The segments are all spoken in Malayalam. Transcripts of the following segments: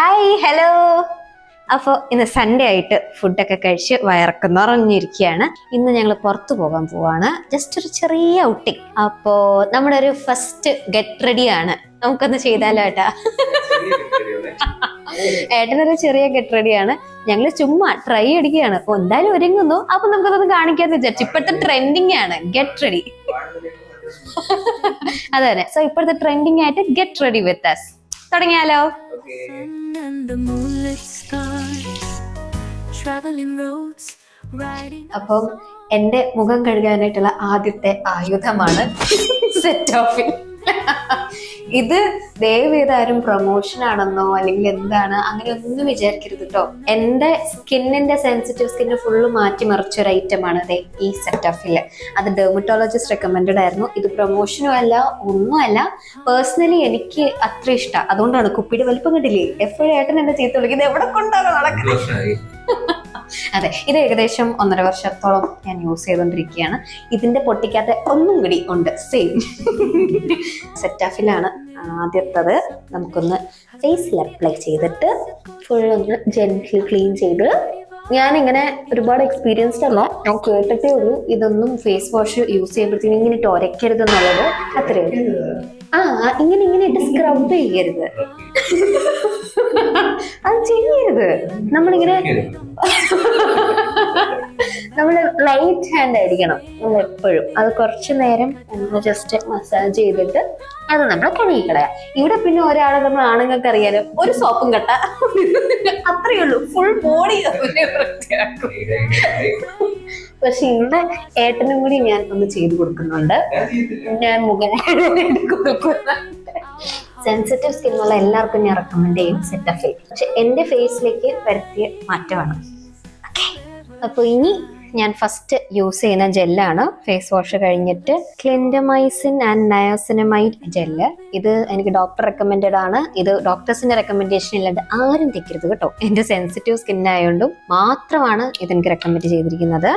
Hi hello. അപ്പോൾ ഇന്ന് സൺഡേ ആയിട്ട് ഫുഡൊക്കെ കഴിച്ച് വയറൊക്കെ നിറഞ്ഞിരിക്കുകയാണ്. ഇന്ന് ഞങ്ങൾ പുറത്തു പോകാൻ പോവാണ്, ജസ്റ്റ് ഒരു ചെറിയ ഔട്ടിങ്. അപ്പോൾ നമ്മുടെ ഒരു ഫസ്റ്റ് ഗെറ്റ് റെഡിയാണ്. നമുക്കൊന്ന് ചെയ്താലോ ഏട്ടാ? ഏട്ടനൊരു ചെറിയ ഗെറ്റ് റെഡിയാണ്. ഞങ്ങൾ ചുമ്മാ ട്രൈ അടിക്കുകയാണ്. അപ്പോൾ എന്തായാലും ഒരുങ്ങുന്നു, അപ്പൊ നമുക്കതൊന്ന് കാണിക്കാന്ന് വിചാരിച്ചു. ഇപ്പോഴത്തെ ട്രെൻഡിങ് ആണ് ഗെറ്റ് റെഡി. അതെ തന്നെ. സോ ഇപ്പോഴത്തെ ട്രെൻഡിങ് ആയിട്ട് ഗെറ്റ് റെഡി വിത്ത് അസ് തുടങ്ങിയാലോ? അപ്പം എന്റെ മുഖം കഴുകാനായിട്ടുള്ള ആദ്യത്തെ ആയുധമാണ് സെറ്റ് ഓഫിൽ. ഇത് ദയവേതാരും പ്രൊമോഷൻ ആണെന്നോ അല്ലെങ്കിൽ എന്താണ് അങ്ങനെ ഒന്നും വിചാരിക്കരുത് കേട്ടോ. എന്റെ സ്കിന്നിന്റെ സെൻസിറ്റീവ് സ്കിന്ന് ഫുള്ള് മാറ്റിമറിച്ചൊരു ഐറ്റം ആണ് ഈ സെറ്റ് ഓഫില്. അത് ഡെർമറ്റോളജിസ്റ്റ് റെക്കമെൻഡഡ് ആയിരുന്നു. ഇത് പ്രൊമോഷനും അല്ല, ഒന്നുമല്ല. പേഴ്സണലി എനിക്ക് അത്ര ഇഷ്ടം. അതുകൊണ്ടാണ് കുപ്പിയുടെ വലിപ്പം കണ്ടില്ലേ, എപ്പോഴും ഏട്ടൻ എന്നെ ചീത്ത വിളിക്കുന്നത് എവിടെ കൊണ്ടാണ് നടക്കുന്നത്. അതെ, ഇത് ഏകദേശം 1.5 വർഷത്തോളം ഞാൻ യൂസ് ചെയ്തുകൊണ്ടിരിക്കുകയാണ്. ഇതിന്റെ പൊട്ടിക്കാത്ത ഒന്നും കൂടി ഉണ്ട്, സെയിം സെറ്റാഫിലാണ് ആദ്യത്തത്. നമുക്കൊന്ന് ഫേസിൽ അപ്ലൈ ചെയ്തിട്ട് ഫുൾ ഒന്ന് ജെന്റ്ലി ക്ലീൻ ചെയ്ത്. ഞാനിങ്ങനെ ഒരുപാട് എക്സ്പീരിയൻസ്ഡ് അല്ല, ഞാൻ കേട്ടിട്ടേ ഉള്ളൂ ഇതൊന്നും ഫേസ് വാഷ് യൂസ് ചെയ്യുമ്പോഴത്തേക്കും ഇങ്ങനെ ഇട്ട് ഉരയ്ക്കരുത് എന്നുള്ളത്. അത്രയും ഇങ്ങനെ ഇട്ട് സ്ക്രബ് ചെയ്യരുത്, അത് ചെയ്യരുത്. നമ്മളിങ്ങനെ നമ്മള് ലൈറ്റ് ഹാൻഡ് ആയിരിക്കണം നമ്മൾ എപ്പോഴും. അത് കുറച്ചു നേരം നമ്മൾ ജസ്റ്റ് മസാജ് ചെയ്തിട്ട് അത് നമ്മൾ കഴുകിക്കളയാം. ഇവിടെ പിന്നെ ഒരാളെ നമ്മൾ ആണുങ്ങൾക്ക് അറിയാലോ, ഒരു സോപ്പും കട്ട അത്രയേ ഉള്ളൂ, ഫുൾ ബോഡി വൃത്തിയാക്കും. പക്ഷെ ഇവിടെ ഏട്ടനും കൂടി ഞാൻ ഒന്ന് ചെയ്തു കൊടുക്കുന്നുണ്ട്. ഞാൻ മുഖം കൊടുക്കുന്നുണ്ട്. സെൻസിറ്റീവ് സ്കിന്നുള്ള എല്ലാവർക്കും ഞാൻ റെക്കമെൻഡ് ചെയ്യും സെറ്റഫിൽ. പക്ഷെ എന്റെ ഫേസിലേക്ക് വരുത്തിയ മാറ്റമാണ്. അപ്പൊ ഇനി ഞാൻ ഫസ്റ്റ് യൂസ് ചെയ്യുന്ന ജെല്ലാണ് ഫേസ് വാഷ് കഴിഞ്ഞിട്ട് ക്ലിൻഡമൈസിൻ ആൻഡ് നയാസിനമൈഡ് ജെല്ല്. ഇത് എനിക്ക് ഡോക്ടർ റെക്കമെൻഡഡ് ആണ്. ഇത് ഡോക്ടേഴ്സിന്റെ റെക്കമെൻഡേഷൻ ഇല്ലാണ്ട് ആരും തെക്കരുത് കേട്ടോ. എന്റെ സെൻസിറ്റീവ് സ്കിൻ ആയതുകൊണ്ടും മാത്രമാണ് ഇതെനിക്ക് റെക്കമെൻഡ് ചെയ്തിരിക്കുന്നത്.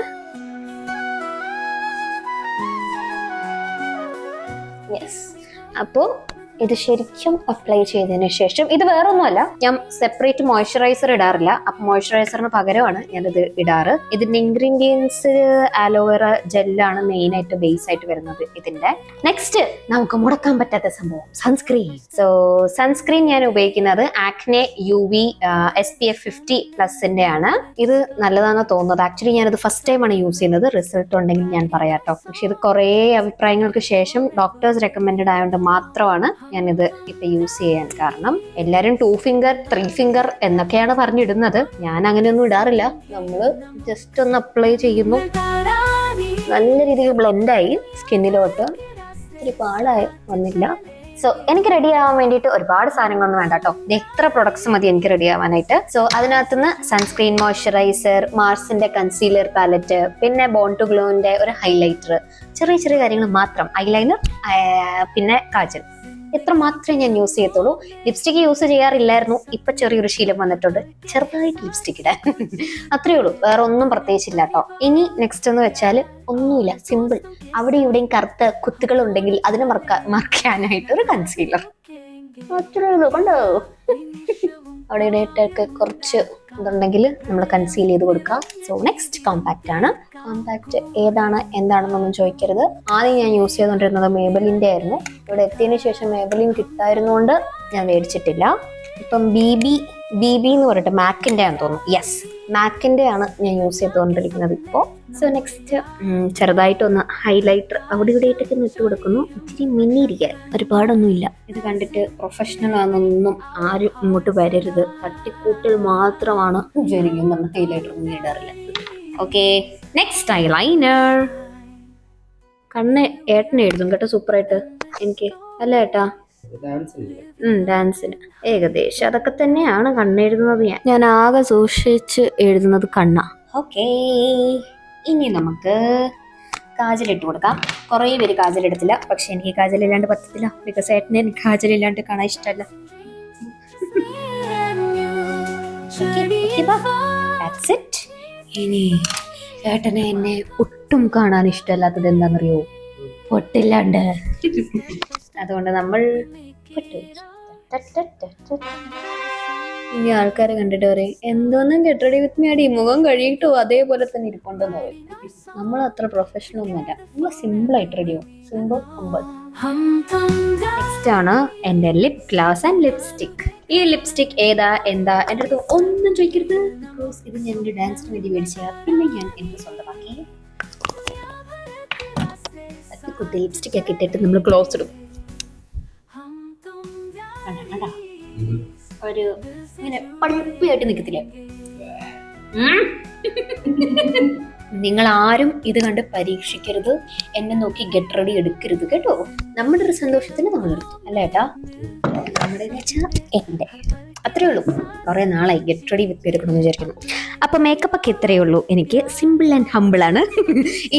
യെസ്, അപ്പോൾ ഇത് ശരിക്കും അപ്ലൈ ചെയ്തതിന് ശേഷം, ഇത് വേറൊന്നുമല്ല, ഞാൻ സെപ്പറേറ്റ് മോയ്സ്ചറൈസർ ഇടാറില്ല. അപ്പൊ മോയ്സ്ചറൈസറിന് പകരമാണ് ഞാനിത് ഇടാറ്. ഇതിന്റെ ഇൻഗ്രീഡിയൻസ് ആലോവേറ ജെല്ലാണ് മെയിൻ ആയിട്ട് ബേസ് ആയിട്ട് വരുന്നത് ഇതിന്റെ. നെക്സ്റ്റ് നമുക്ക് മുടക്കാൻ പറ്റാത്ത സംഭവം സൺസ്ക്രീൻ. സോ സൺസ്ക്രീൻ ഞാൻ ഉപയോഗിക്കുന്നത് ആക്നെ UV SPF 50+ ആണ്. ഇത് നല്ലതാണെന്ന് തോന്നുന്നത്. ആക്ച്വലി ഞാനിത് ഫസ്റ്റ് ടൈമാണ് യൂസ് ചെയ്യുന്നത്. റിസൾട്ട് ഉണ്ടെങ്കിൽ ഞാൻ പറയാട്ടോ. പക്ഷെ ഇത് കുറേ അഭിപ്രായങ്ങൾക്ക് ശേഷം ഡോക്ടേഴ്സ് റെക്കമെൻഡഡ് ആയതുകൊണ്ട് മാത്രമാണ് ഞാനിത് ഇപ്പൊ യൂസ് ചെയ്യാൻ കാരണം. എല്ലാരും 2 ഫിംഗർ 3 ഫിംഗർ എന്നൊക്കെയാണ് പറഞ്ഞിടുന്നത്. ഞാൻ അങ്ങനെയൊന്നും ഇടാറില്ല. നമ്മള് ജസ്റ്റ് ഒന്ന് അപ്ലൈ ചെയ്യുന്നു, നല്ല രീതിയിൽ ബ്ലെൻഡായി സ്കിന്നിലോട്ട്. ഒരു പാടായി വന്നില്ല. സോ എനിക്ക് റെഡി ആവാൻ വേണ്ടിയിട്ട് ഒരുപാട് സാധനങ്ങളൊന്നും വേണ്ട കേട്ടോ. എത്ര പ്രൊഡക്ട്സ് മതി എനിക്ക് റെഡി ആവാനായിട്ട്. സോ അതിനകത്തുനിന്ന് സൺസ്ക്രീൻ, മോയ്സ്ചറൈസർ, മാർസിന്റെ കൺസീലർ പാലറ്റ്, പിന്നെ ബോൺ ടു ഗ്ലോന്റെ ഒരു ഹൈലൈറ്റർ, ചെറിയ ചെറിയ കാര്യങ്ങൾ മാത്രം. ഐലൈനർ, പിന്നെ കാജൽ, ഇത്ര മാത്രമേ ഞാൻ യൂസ് ചെയ്യത്തുള്ളൂ. ലിപ്സ്റ്റിക് യൂസ് ചെയ്യാറില്ലായിരുന്നു. ഇപ്പൊ ചെറിയൊരു ശീലം വന്നിട്ടുണ്ട്, ചെറുതായിട്ട് ലിപ്സ്റ്റിക് ഇടാൻ. അത്രയേ ഉള്ളൂ, വേറെ ഒന്നും പ്രത്യേകിച്ചില്ല കേട്ടോ. ഇനി നെക്സ്റ്റ് എന്ന് വെച്ചാൽ ഒന്നുമില്ല, സിമ്പിൾ. അവിടെ ഇവിടെയും കറുത്ത കുത്തുകൾ ഉണ്ടെങ്കിൽ അതിനെ മറക്കാനായിട്ട് ഒരു കൺസീലർ. അത്രയേ ഉള്ളൂ, കണ്ടോ? അവിടെ ഇവിടെയൊക്കെ കുറച്ച് ഇതുണ്ടെങ്കിൽ നമ്മൾ കൺസീൽ ചെയ്ത് കൊടുക്കാം. സോ നെക്സ്റ്റ് കോമ്പാക്റ്റ് ആണ്. കോമ്പാക്റ്റ് ഏതാണ് എന്താണെന്നൊന്നും ചോദിക്കരുത്. ആദ്യം ഞാൻ യൂസ് ചെയ്തുകൊണ്ടിരുന്നത് മേബലിൻ്റെ ആയിരുന്നു. ഇവിടെ എത്തിയതിനു ശേഷം മേബലിൻ കിട്ടായിരുന്നോണ്ട് ഞാൻ മേടിച്ചിട്ടില്ല. ഇപ്പം BB എന്ന് പറഞ്ഞിട്ട് മാക്കിൻ്റെ ആണെന്ന് തോന്നുന്നു. യെസ്, മാക്കിൻ്റെ ആണ് ഞാൻ യൂസ് ചെയ്തുകൊണ്ടിരിക്കുന്നത് ഇപ്പോൾ. സോ നെക്സ്റ്റ് ചെറുതായിട്ടൊന്ന് ഹൈലൈറ്റർ അവിടെ ഇവിടെയായിട്ടൊക്കെ ഇട്ട് കൊടുക്കുന്നു. ഇച്ചിരി മിന്നിയിരിക്കാൻ, ഒരുപാടൊന്നുമില്ല. ഇത് കണ്ടിട്ട് പ്രൊഫഷണൽ ആണെന്നൊന്നും ആരും ഇങ്ങോട്ട് വരരുത്. തട്ടിക്കൂട്ടിൽ മാത്രമാണ് വിചാരിക്കുന്നത്. ഹൈലൈറ്റർ ഒന്നും ഇടാറില്ല. Okay, next eyeliner. കണ്ണ് ഏട്ടൻ എഴുതും കേട്ടോ സൂപ്പറായിട്ട്. എനിക്ക് അല്ല ഏട്ടാ, ഡാൻസിന് ഏകദേശം അതൊക്കെ തന്നെയാണ് കണ്ണെഴുതുന്നത്. ഞാൻ ആകെ സൂക്ഷിച്ച് എഴുതുന്നത് കണ്ണ. ഓക്കേ, ഇനി നമുക്ക് കാജലിട്ട് കൊടുക്കാം. കുറേ പേര് കാജലെടുത്തില്ല, പക്ഷെ എനിക്ക് കാജലില്ലാണ്ട് പറ്റത്തില്ല. ബിക്കോസ് ഏട്ടന് എനിക്ക് കാജലില്ലാണ്ട് കാണാൻ ഇഷ്ടമല്ല. ഇനി ഏട്ടനെ എന്നെ ഒട്ടും കാണാൻ ഇഷ്ടമല്ലാത്തത് എന്താണെന്നറിയോ? പൊട്ടില്ലാണ്ട്. അതുകൊണ്ട് നമ്മൾ ഇനി ആൾക്കാരെ കണ്ടിട്ട് പറയും എന്തോന്നും ഗെറ്റ് റെഡി വിത്ത് മീ അടി മുഖം കഴിയിട്ടോ അതേപോലെ തന്നെ ഇരിപ്പുണ്ടെന്ന് പറയും. നമ്മൾ അത്ര പ്രൊഫഷണൽ ഒന്നുമല്ല, നമ്മൾ സിമ്പിൾ ആയിട്ട് റെഡിയാവും. Simple humble. നെക്സ്റ്റ് ആണ് എന്റെ ലിപ് ഗ്ലാസ് ആൻഡ് ലിപ്സ്റ്റിക്. ഈ ലിപ്സ്റ്റിക് ഏതാ എന്താ എൻ്റെ അടുത്ത് ഒന്നും ചോദിക്കരുത്. ബിക്കോസ് ഇത് ഞാൻ എൻ്റെ ഡാൻസിന് വേണ്ടി മേടിച്ച, പിന്നെ ഞാൻ എനിക്ക് സ്വന്തമാക്കി. കുട്ടി ലിപ്സ്റ്റിക് ഒക്കെ ഇട്ടിട്ട് നമ്മൾ ക്ലോസ് ഇടും. ഒരു ഇങ്ങനെ പഴുപ്പിയായിട്ട് നിൽക്കത്തില്ലേ? നിങ്ങൾ ആരും ഇത് കണ്ട് പരീക്ഷിക്കരുത്, എന്നെ നോക്കി ഗെറ്റ് റെഡി എടുക്കരുത് കേട്ടോ. നമ്മുടെ ഒരു സന്തോഷത്തിന് നമ്മൾ എടുത്തു അല്ല ഏട്ടാ, നമ്മുടെ എന്റെ അത്രേ ഉള്ളൂ. കുറെ നാളായി ഗെറ്റ് റെഡി വിത്ത് എടുക്കണമെന്ന് വിചാരിക്കുന്നു. അപ്പൊ മേക്കപ്പ് ഒക്കെ ഇത്രയേ ഉള്ളൂ. എനിക്ക് സിമ്പിൾ ആൻഡ് ഹംബിൾ ആണ്.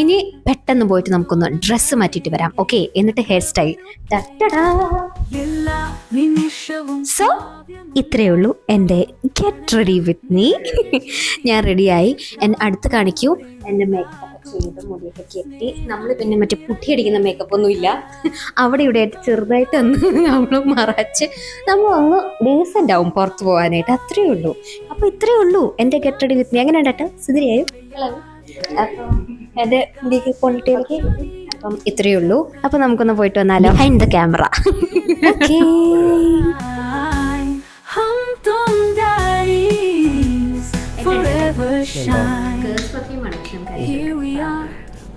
ഇനി പെട്ടെന്ന് പോയിട്ട് നമുക്കൊന്ന് ഡ്രസ്സ് മാറ്റിയിട്ട് വരാം. ഓക്കെ, എന്നിട്ട് ഹെയർ സ്റ്റൈൽ. സോ ഇത്രയേ ഉള്ളൂ എൻ്റെ ഗെറ്റ് റെഡി വിത്ത് മീ. ഞാൻ റെഡിയായി. എന്നെ അടുത്ത് കാണിക്കൂ. എൻ്റെ മേക്കപ്പ് ചെയ്ത് മുടിയൊക്കെ കെട്ടി. നമ്മൾ പിന്നെ മറ്റേ പുട്ടിയടിക്കുന്ന മേക്കപ്പ് ഒന്നും ഇല്ല. അവിടെ ഇവിടെ ആയിട്ട് ചെറുതായിട്ട് ഒന്ന് നമ്മൾ മറച്ച് നമ്മൾ ഒന്ന് ഡീസൻ്റ് ആവും പുറത്ത് പോകാനായിട്ട്. അത്രയേ ഉള്ളൂ. അപ്പോൾ ഇത്രയേ ഉള്ളൂ എൻ്റെ ഗെറ്റ് റെഡി വിത്ത് മീ. എങ്ങനെ ഉണ്ടാട്ടെ സുന്ദരിയായും? അപ്പം എൻ്റെ മുടിയൊക്കെ പൊണ്ടിട്ടേക്ക്. അപ്പം ഇത്രയേ ഉള്ളൂ. അപ്പം നമുക്കൊന്ന് പോയിട്ട് വന്നാലോ behind the camera. Okay. Forever shine. Here we are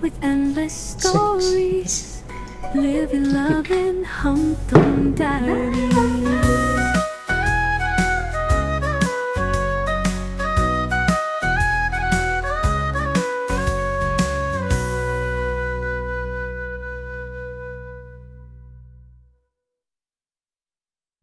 with endless stories, living, loving, hum tum daddy.